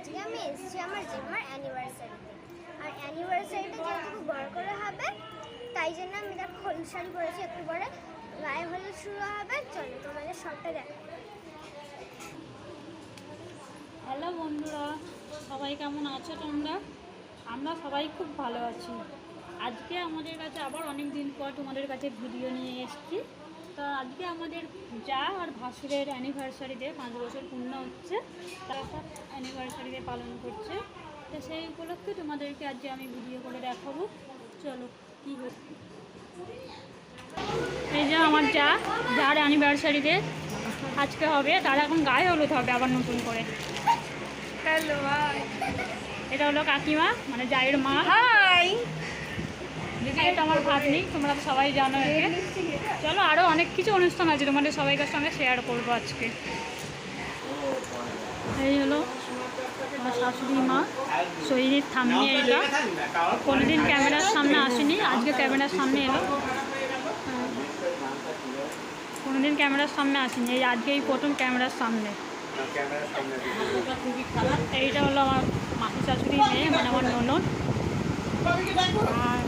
আজকে আমি এসেছি আমার জেম্মার অ্যানিভার্সারিতে। আর অ্যানিভার্সারিটা যেহেতু খুব বড় করে হবে, তাই জন্য আমি দেখো হলুদ শাড়ি পরেছি। একটু পরে গায়ে হলুদ শুরু হবে, চলো তোমাদের সবটা দেখো। হ্যালো বন্ধুরা, সবাই কেমন আছো তোমরা? আমরা সবাই খুব ভালো আছি। আজকে আমাদের কাছে আবার অনেক দিন পর তোমাদের কাছে ভিডিও নিয়ে এসেছি। তো আজকে আমাদের যা আর ভাসুরের অ্যানিভার্সারিতে 5 বছর পূর্ণ হচ্ছে, তারা সব অ্যানিভার্সারিতে পালন করছে। তো সেই উপলক্ষে তোমাদেরকে আজকে আমি ভিডিও করে দেখাবো। চলো কী হচ্ছে। এই যে আমার যার অ্যানিভার্সারিতে আজকে হবে, তার এখন গায়ে হলুদ হবে আবার নতুন করে। হ্যালো ভাই, এটা হলো কাকিমা, মানে জায়ের মা। হাই। এটা আমার ভাগ্নি, তোমরা তো সবাই জানো একে। চলো আরও অনেক কিছু অনুষ্ঠান আছে, তোমাদের সবাইকার সঙ্গে শেয়ার করবো আজকে। এই হলো আমার শাশুড়ি মা, শহীদের থামনি। এটা কোনোদিন ক্যামেরার সামনে আসেনি, আজকে ক্যামেরার সামনে এলো। কোনোদিন ক্যামেরার সামনে আসেনি, এই আজকে এই প্রথম ক্যামেরার সামনে। এইটা হলো আমার মাসি শাশুড়ি মেয়ে, মানে আমার ননদ। আর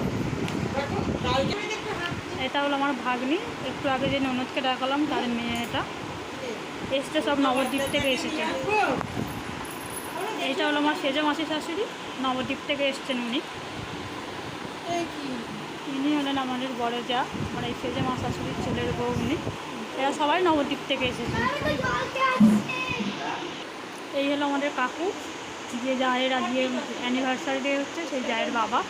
এটা হলো আমার ভাগ্নি, একটু আগে যে ননদকে দেখালাম তার মেয়ে। এটা এসছে সব নবদ্বীপ থেকে এসেছে। এইটা হলো আমার সেজে মাসি শাশুড়ি, নবদ্বীপ থেকে এসছেন উনি। ইনি হলেন আমাদের বড় যা, মানে এই সেজে মা শাশুড়ির ছেলের বউ উনি। এরা সবাই নবদ্বীপ থেকে এসেছে। এই হলো আমাদের কাকু, যে জায়ের আজকে অ্যানিভার্সারি ডে হচ্ছে, সেই জায়ের বাবা।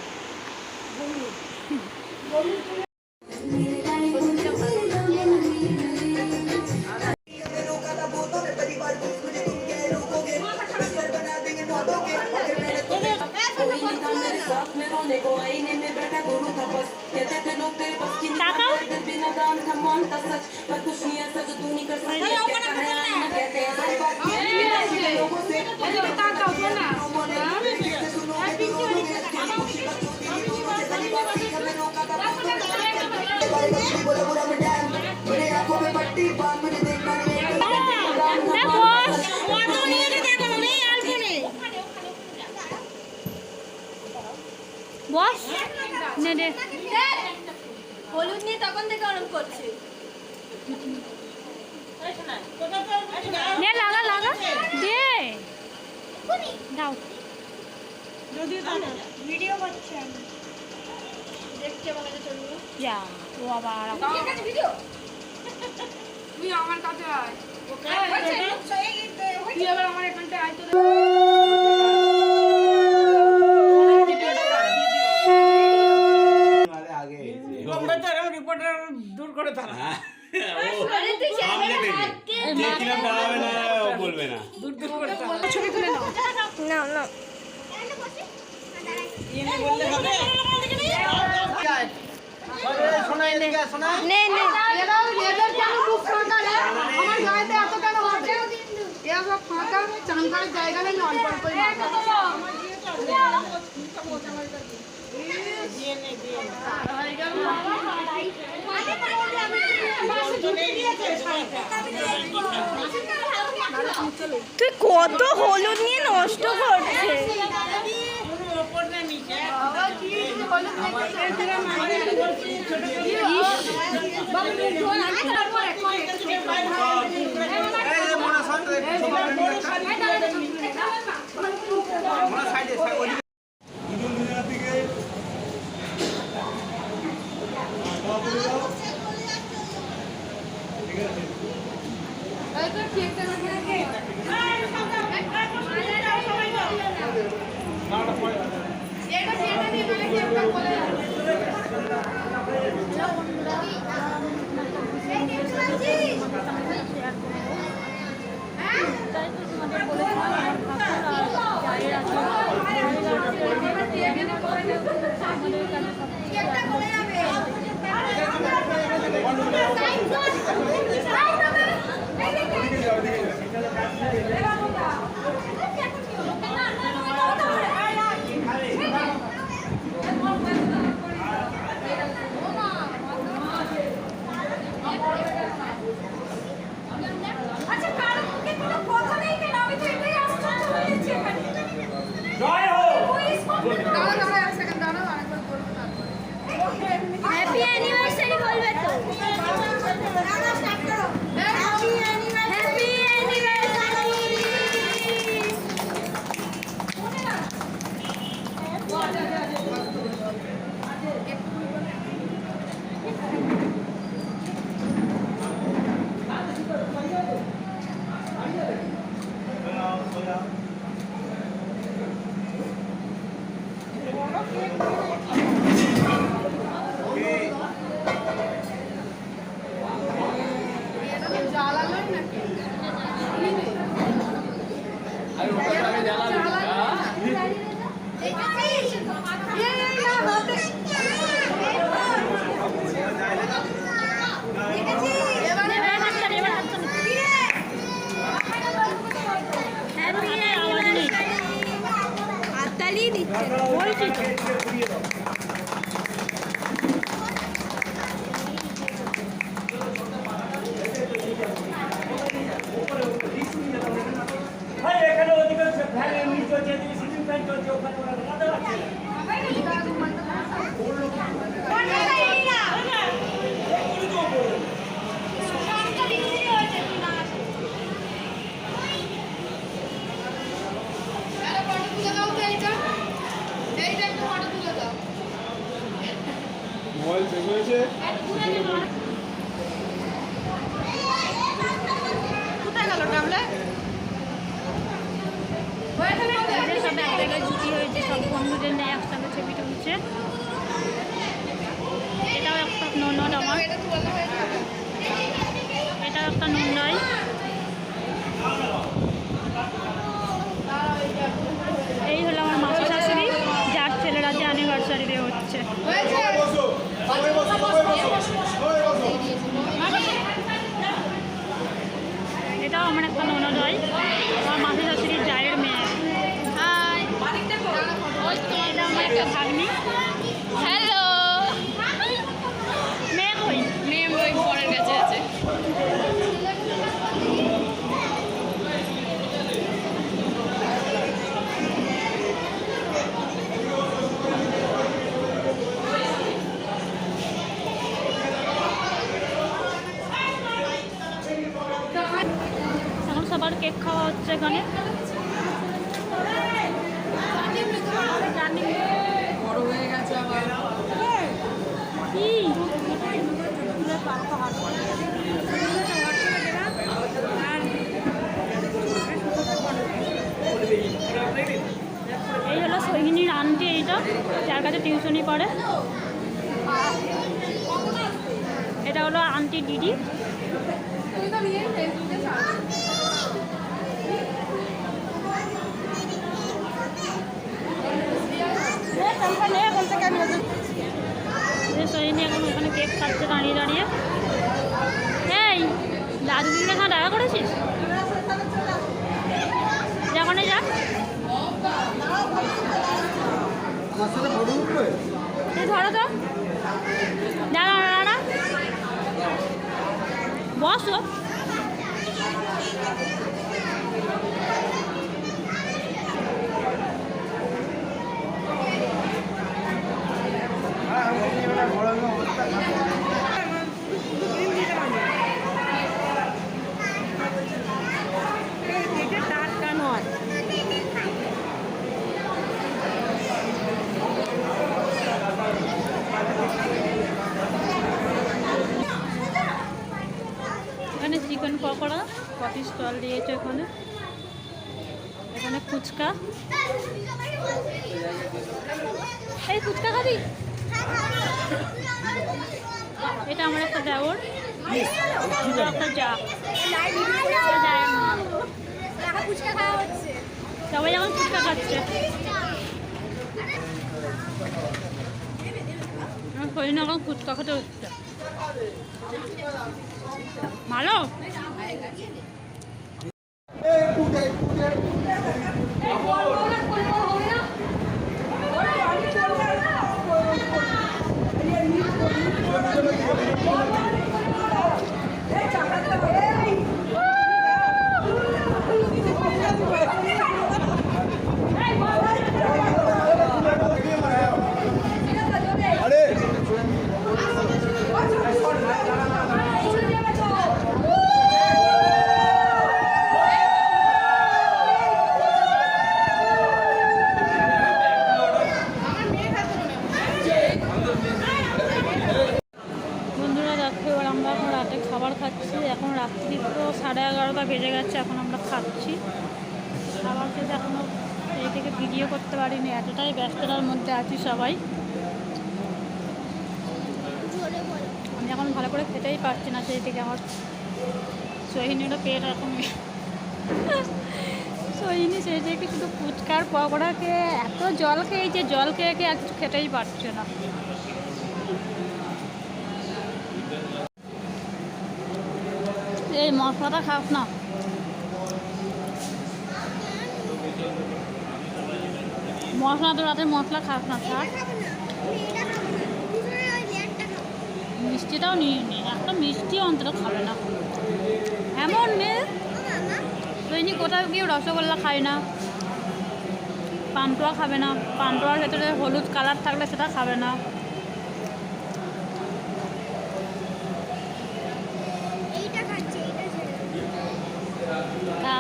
বস নে দে, হলুদ নিয়ে তখন থেকে অরম করছে। নে লাগা লাগা দে দাও। ভিডিও করছে, আমি দেখতে বলে চলবো। যা ও আবার ভিডিও তুই আমার কাছে আয়, তুই আবার আমার এখানটায় আয়। তো দূর করে তারা বলবে না, দূর দূর করে ছবি তুলে নাও। না না নে নে জায়গা নেই, অল্প অল্প তুই কত হলুদ নিয়ে নষ্ট করছে। হাততালি দিচ্ছে বলছি তো। এখানে অধিকাংশ ফ্যান এমনি চলছে, এদিকে সিলিং ফ্যান চলছে, ওখানে ওরা লাগাতে পারছে না। মোবাইল শেষ হয়েছে। কোথায় গেল ট্যাবলেট? এই যে সব এক জায়গায় জুটি হয়েছে, সব বন্ধুদের নিয়ে একসাথে ছবি তুলছে। এটাও একটা ননদ আমার, এটাও একটা নন্দাই। এই হলো আমার মাসি শাশুড়ি, যার ছেলের আজ অ্যানিভার্সারি ডে হচ্ছে। এটাও আমার একটা ননদ হয়, আমার মাসি শাশুড়ির জায়ের মেয়ে। এটা আমার একটা ভাগ্নি। হ্যালো, মেয়ে কই? মেয়ে ওই বরের কাছে আছে। এখন সবার কেক খাওয়া হচ্ছে এখানে। বড় হয়ে গেছে আবার। কি এই হলো সোহিনীর আন্টি, এইটা যার কাছে টিউশনি পড়ে। এটা হলো আন্টি দিদি। তুই তো নিয়ে ফেসবুকে ছাড়। সোহিনী এখন ওখানে কেক খাচ্ছে দাঁড়িয়ে দাঁড়িয়ে। এই দাদু দিদির এখানে দেখা করেছিস? যখনই যা এই ধরো তো, দাঁড়া দাঁড়া বসো। এখানে চিকেন পকোড়া, কফি স্টল দিয়েছে এখানে। এখানে ফুচকা। এই ফুচকা খাবি? এটা আমার একটা দেওর, একটা যা। সবাই এখন ফুচকা খাচ্ছে। করি না, এখন ফুচকা খেতে হচ্ছে। ভালো ভিডিও করতে পারিনি, এতটাই ব্যস্ততার মধ্যে আছি সবাই। জোরে বলো। আমি এখন ভালো করে খেতেই পারছি না, সেই থেকে আমার সোহিনীরও পেট এখন সোহিনী সেই থেকে শুধু ফুচকার পকোড়া খেয়ে এত জল খেয়েছে, জল খেয়ে খেয়ে আর কিছু খেতেই পারছে না। এই মশলাটা খাস না, মশলা তো রাতের মশলা খাস না, থাক। এটা খাবো না, আমি এটা খাবো না, দুপুরে ওই লেয়ারটা খাবো। মিষ্টিটাও নিয়ে নি, একটা মিষ্টি অন্তত খাবে না, এমন মেয়ে। ও মামা, সোহিনী কোথাও গিয়ে রসগোল্লা খায় না, পান্তুয়া খাবে না, পান্তুয়ার ভেতরে হলুদ কালার থাকলে সেটা খাবে না। এইটা খাচ্ছে, এইটা ছেড়ে দাও। খা।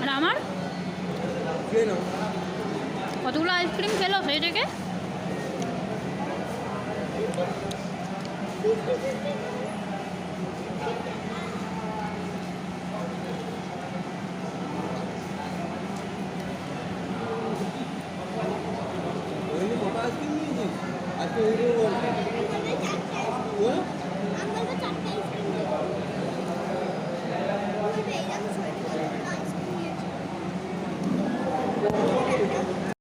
আর আমার কতগুলো আইসক্রিম খেলো সেই থেকে?